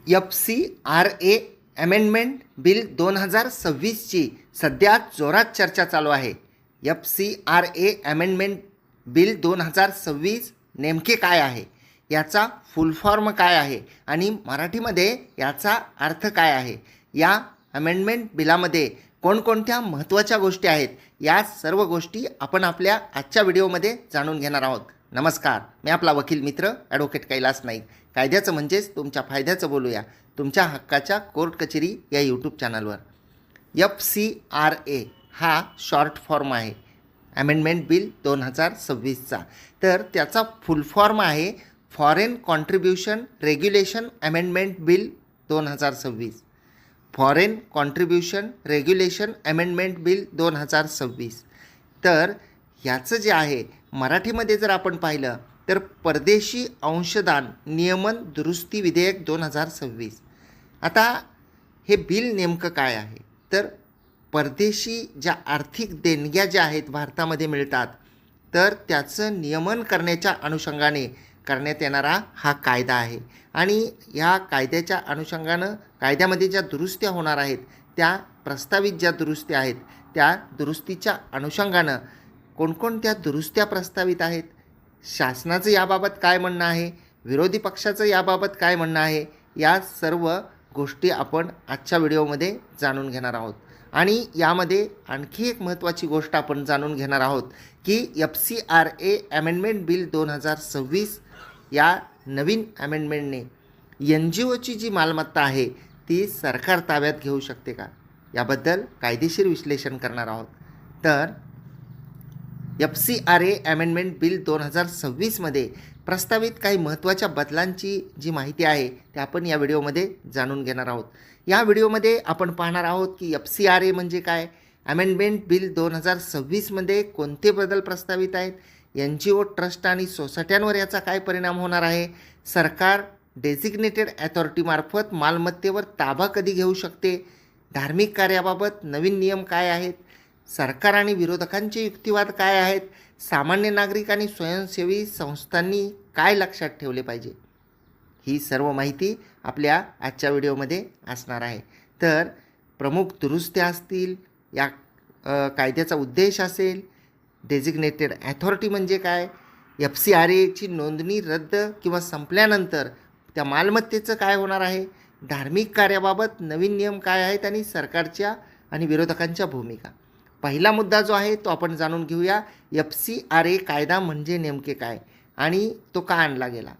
FCRA amendment bill 2026ची सध्या जोरात चर्चा चालू आहे. FCRA अमेंडमेंट बिल 2026 नेमके काय आहे, याचा फुल फॉर्म काय आहे आणि मराठीमध्ये याचा अर्थ काय आहे, या अमेंडमेंट बिलामध्ये कोणकोणत्या महत्त्वाच्या गोष्टी आहेत, या सर्व गोष्टी आपण आपल्या आजच्या व्हिडिओमध्ये जाणून घेणार आहोत. नमस्कार, मी आपला वकील मित्र ॲडव्होकेट कैलास नाईक. कायद्याचं म्हणजेच तुमच्या फायद्याचं बोलूया, तुमच्या हक्काच्या कोर्ट कचेरी या यूट्यूब चॅनलवर. FCRA हा शॉर्ट फॉर्म आहे अमेंडमेंट बिल 2026चा. तर त्याचा फुल फॉर्म आहे foreign contribution regulation amendment bill 2026. Foreign contribution regulation amendment bill 2026. तर ह्याचं जे आहे मराठीमध्ये जर आपण पाहिलं तर परदेशी अंशदान नियमन दुरुस्ती विधेयक 2026. आता हे बिल नेमकं काय आहे, तर परदेशी ज्या आर्थिक देणग्या ज्या आहेत भारतामध्ये मिळतात, तर त्याचं नियमन करण्याच्या अनुषंगाने करण्यात येणारा हा कायदा आहे. आणि ह्या कायद्याच्या अनुषंगानं कायद्यामध्ये ज्या दुरुस्त्या होणार आहेत, त्या प्रस्तावित ज्या दुरुस्त्या आहेत, त्या दुरुस्तीच्या अनुषंगानं कोणकोणत्या दुरुस्त्या प्रस्तावित आहेत, शासनाचं याबाबत काय म्हणणं आहे, विरोधी पक्षाचं याबाबत काय म्हणणं आहे, या सर्व गोष्टी आपण आजच्या व्हिडिओमध्ये जाणून घेणार आहोत. आणि यामध्ये आणखी एक महत्त्वाची गोष्ट आपण जाणून घेणार आहोत की FCRA अमेंडमेंट बिल 2026 या नवीन अमेंडमेंटने NGOची जी मालमत्ता आहे ती सरकार ताब्यात घेऊ शकते का, याबद्दल कायदेशीर विश्लेषण करणार आहोत. तर FCRA अमेंडमेंट बिल 2026मध्ये प्रस्तावित काही महत्त्वाच्या बदलांची जी माहिती आहे ते आपण या व्हिडिओमध्ये जाणून घेणार आहोत. या व्हिडिओमध्ये आपण पाहणार आहोत की FCRA म्हणजे काय, अमेंडमेंट बिल 2026मध्ये कोणते बदल प्रस्तावित आहेत, NGO ट्रस्ट आणि सोसायट्यांवर याचा काय परिणाम होणार आहे, सरकार डेझिग्नेटेड अथॉरिटीमार्फत मालमत्तेवर ताबा कधी घेऊ शकते, धार्मिक कार्याबाबत नवीन नियम काय आहेत, सरकार आणि विरोधकांचे युक्तिवाद काय आहेत, सामान्य नागरिक आणि स्वयंसेवी संस्थांनी काय लक्षात ठेवले पाहिजे, ही सर्व माहिती आपल्या आजच्या व्हिडिओमध्ये असणार आहे. तर प्रमुख दुरुस्त्या असतील, या कायद्याचा उद्देश असेल, डेझिग्नेटेड अथॉरिटी म्हणजे काय, FCRAची नोंदणी रद्द किंवा संपल्यानंतर त्या मालमत्तेचं काय होणार आहे, धार्मिक कार्याबाबत नवीन नियम काय आहेत आणि सरकारच्या आणि विरोधकांच्या भूमिका. पहिला मुद्दा जो आहे तो आपण जाणून घेऊया, FCRA कायदा म्हणजे नेमके काय आणि तो का आणला गेला.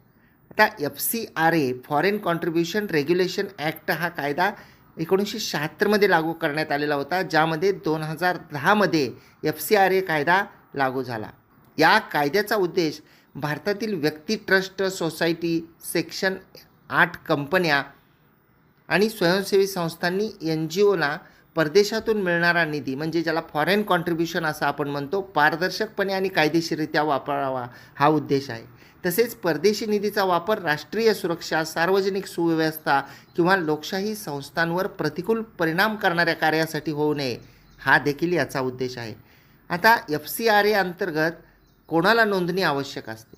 आता FCRA foreign contribution regulation act हा कायदा 1976मध्ये लागू करण्यात आलेला होता, ज्यामध्ये 2010मध्ये FCRA कायदा लागू झाला. या कायद्याचा उद्देश भारतातील व्यक्ती, ट्रस्ट, सोसायटी, सेक्शन 8 कंपन्या आणि स्वयंसेवी संस्थांनी NGOला परदेशातून मिळणारा निधी, म्हणजे ज्याला फॉरेन कॉन्ट्रीब्युशन असं आपण म्हणतो, पारदर्शकपणे आणि कायदेशीररित्या वापरावा हा उद्देश आहे. तसेच परदेशी निधीचा वापर राष्ट्रीय सुरक्षा, सार्वजनिक सुव्यवस्था किंवा लोकशाही संस्थांवर प्रतिकूल परिणाम करणाऱ्या कार्यासाठी होऊ नये, हा देखील याचा उद्देश आहे. आता FCRA अंतर्गत कोणाला नोंदणी आवश्यक असते,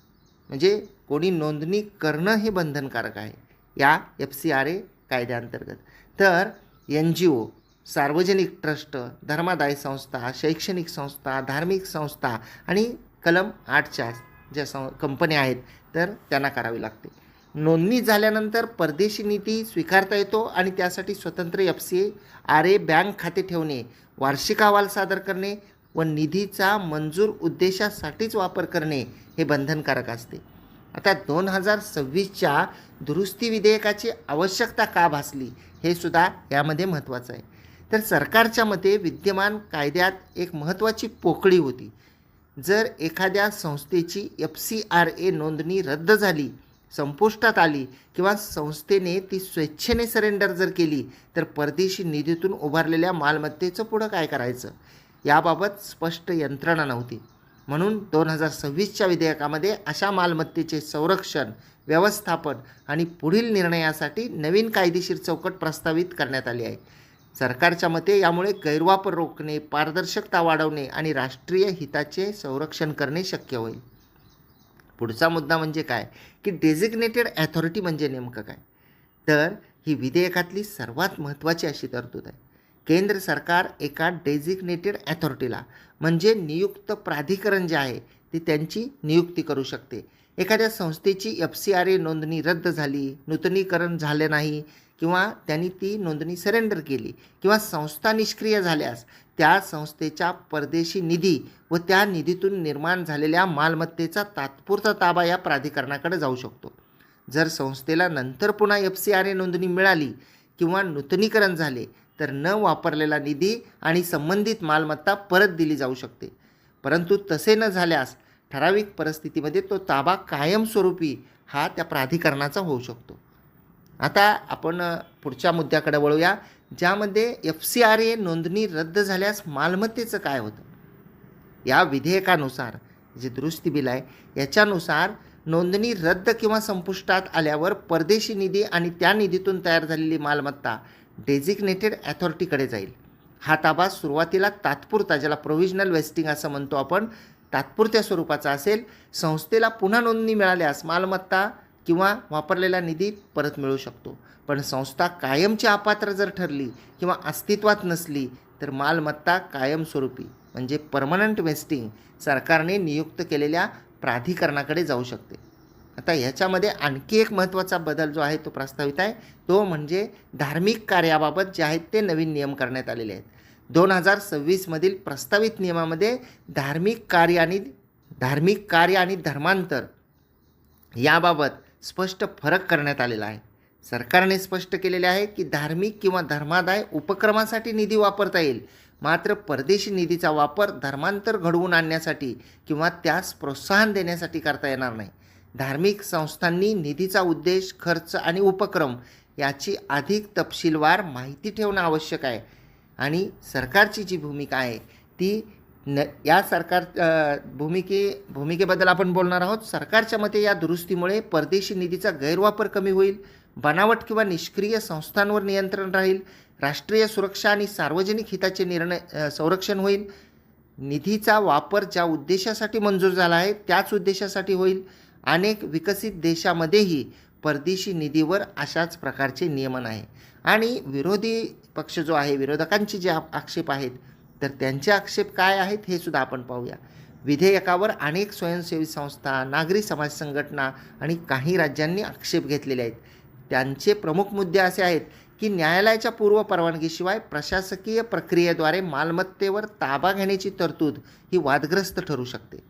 म्हणजे कोणी नोंदणी करणं हे बंधनकारक आहे या FCRA कायद्याअंतर्गत. तर NGO, सार्वजनिक ट्रस्ट, धर्मादाय संस्था, शैक्षणिक संस्था, धार्मिक संस्था आणि कलम 8च्या ज्या कंपन्या आहेत तर त्यांना करावी लागते. नोंदणी झाल्यानंतर परदेशी निधी स्वीकारता येतो आणि त्यासाठी स्वतंत्र FCRA बँक खाते ठेवणे, वार्षिक अहवाल सादर करणे व निधीचा मंजूर उद्देशासाठीच वापर करणे हे बंधनकारक असते. आता 2026च्या दुरुस्ती विधेयकाची आवश्यकता का भासली हे सुद्धा यामध्ये महत्त्वाचं आहे. तर सरकारच्या मते विद्यमान कायद्यात एक महत्त्वाची पोकळी होती. जर एखाद्या संस्थेची FCRA नोंदणी रद्द झाली, संपुष्टात आली किंवा संस्थेने ती स्वेच्छेने सरेंडर जर केली, तर परदेशी निधीतून उभारलेल्या मालमत्तेचं पुढं काय करायचं, याबाबत स्पष्ट यंत्रणा नव्हती. म्हणून 2026च्या विधेयकामध्ये अशा मालमत्तेचे संरक्षण, व्यवस्थापन आणि पुढील निर्णयासाठी नवीन कायदेशीर चौकट प्रस्तावित करण्यात आली आहे. सरकारच्या मते यामुळे गैरवापर रोखणे, पारदर्शकता वाढवणे आणि राष्ट्रीय हिताचे संरक्षण करणे शक्य होईल. पुढचा मुद्दा म्हणजे काय की डेझिग्नेटेड अथॉरिटी म्हणजे नेमकं काय, तर ही विधेयकातली सर्वात महत्त्वाची अशी तरतूद आहे. केंद्र सरकार एका डेझिग्नेटेड ॲथॉरिटीला म्हणजे नियुक्त प्राधिकरण जे आहे ती त्यांची नियुक्ती करू शकते. एखाद्या संस्थेची FCRA नोंदणी रद्द झाली, नूतनीकरण झाले नाही किंवा त्यांनी ती नोंदणी सरेंडर केली किंवा संस्था निष्क्रिय झाल्यास त्या संस्थेच्या परदेशी निधी व त्या निधीतून निर्माण झालेल्या मालमत्तेचा तात्पुरता ताबा या प्राधिकरणाकडे जाऊ शकतो. जर संस्थेला नंतर पुन्हा FCRA नोंदणी मिळाली किंवा नूतनीकरण झाले तर न वापरलेला निधी आणि संबंधित मालमत्ता परत दिली जाऊ शकते. परंतु तसे न झाल्यास ठराविक परिस्थितीमध्ये तो ताबा कायमस्वरूपी हा त्या प्राधिकरणाचा होऊ शकतो. आता आपण पुढच्या मुद्द्याकडे वळूया, ज्यामध्ये FCRA नोंदणी रद्द झाल्यास मालमत्तेचं काय होतं. या विधेयकानुसार जे दुरुस्ती बिल आहे याच्यानुसार नोंदणी रद्द किंवा संपुष्टात आल्यावर परदेशी निधी आणि त्या निधीतून तयार झालेली मालमत्ता डेझिग्नेटेड ॲथॉरिटीकडे जाईल. हा ताबा सुरुवातीला तात्पुरता, ज्याला प्रोव्हिजनल वेस्टिंग असं म्हणतो आपण, तात्पुरत्या स्वरूपाचा असेल. संस्थेला पुन्हा नोंदणी मिळाल्यास मालमत्ता किंवा वापरलेला निधी परत मिळू शकतो. पण संस्था कायमची अपात्र जर ठरली किंवा अस्तित्वात नसली तर मालमत्ता कायमस्वरूपी म्हणजे परमनंट वेस्टिंग सरकारने नियुक्त केलेल्या प्राधिकरणाकडे जाऊ शकते. आता ह्याच्यामध्ये आणखी एक महत्त्वाचा बदल जो आहे तो प्रस्तावित आहे, तो म्हणजे धार्मिक कार्याबाबत जे आहेत ते नवीन नियम करण्यात आलेले आहेत. 2026 प्रस्तावित नियमामध्ये धार्मिक कार्य आणि धर्मांतर याबाबत स्पष्ट फरक करण्यात आलेला आहे. सरकारने स्पष्ट केलेले आहे की धार्मिक किंवा धर्मादाय उपक्रमासाठी निधी वापरता येईल, मात्र परदेशी निधीचा वापर धर्मांतर घडवून आणण्यासाठी किंवा त्यास प्रोत्साहन देण्यासाठी करता येणार नाही. धार्मिक संस्थांनी निधीचा उद्देश, खर्च आणि उपक्रम याची अधिक तपशीलवार माहिती ठेवणं आवश्यक आहे. आणि सरकारची जी भूमिका आहे ती या भूमिकेबद्दल आपण बोलणार आहोत. सरकारच्या मते या दुरुस्तीमुळे परदेशी निधीचा गैरवापर कमी होईल, बनावट किंवा निष्क्रिय संस्थांवर नियंत्रण राहील, राष्ट्रीय सुरक्षा आणि सार्वजनिक हिताचे संरक्षण होईल, निधीचा वापर ज्या उद्देशासाठी मंजूर झाला आहे त्याच उद्देशासाठी होईल. अनेक विकसित देशामध्येही परदेशी निधीवर अशाच प्रकारचे नियमन आहे. आणि विरोधी पक्ष जो आहे, विरोधकांचे जे आक्षेप आहेत तर त्यांचे आक्षेप काय आहेत हे सुद्धा आपण पाहूया. विधेयकावर अनेक स्वयंसेवी संस्था, नागरी समाज संघटना आणि काही राज्यांनी आक्षेप घेतलेले आहेत. त्यांचे प्रमुख मुद्दे असे आहेत की न्यायालयाच्या पूर्व परवानगीशिवाय प्रशासकीय प्रक्रियेद्वारे मालमत्तेवर ताबा घेण्याची तरतूद ही वादग्रस्त ठरू शकते.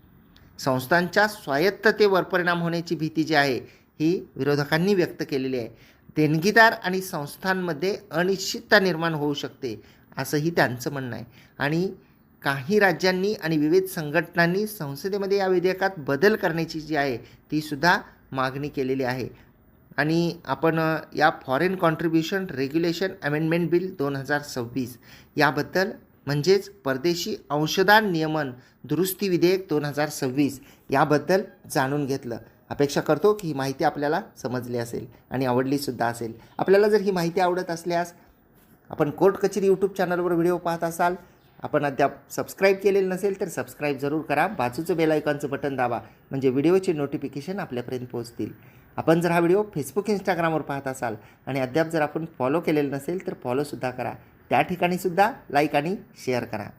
संस्थांच्या स्वायत्ततेवर परिणाम होण्याची भीती जी आहे ही विरोधकांनी व्यक्त केलेली आहे. देणगीदार आणि संस्थांमध्ये अनिश्चितता निर्माण होऊ शकते असंही त्यांचं म्हणणं आहे. आणि काही राज्यांनी आणि विविध संघटनांनी संसदेमध्ये या विधेयकात बदल करण्याची जी आहे ती सुद्धा मागणी केलेली आहे. आणि आपण या foreign contribution regulation amendment bill 2026 याबद्दल म्हणजेच परदेशी अंशदान नियमन दुरुस्ती विधेयक 2026 याबद्दल जाणून घेतलं. अपेक्षा करतो की ही माहिती आपल्याला समजली असेल आणि आवडलीसुद्धा असेल. आपल्याला जर ही माहिती आवडत असल्यास आपण कोर्ट कचेरी यूट्यूब चॅनलवर व्हिडिओ पाहत असाल, आपण अद्याप सबस्क्राईब केलेलं नसेल तर सबस्क्राईब जरूर करा. बाजूचं बेल आयकॉनचं बटन दाबा म्हणजे व्हिडिओचे नोटिफिकेशन आपल्यापर्यंत पोहोचतील. आपण जर हा व्हिडिओ फेसबुक, इंस्टाग्रामवर पाहत असाल आणि अद्याप जर आपण फॉलो केलेलं नसेल तर फॉलोसुद्धा करा. त्या ठिकाणीसुद्धा लाईक आणि शेअर करा.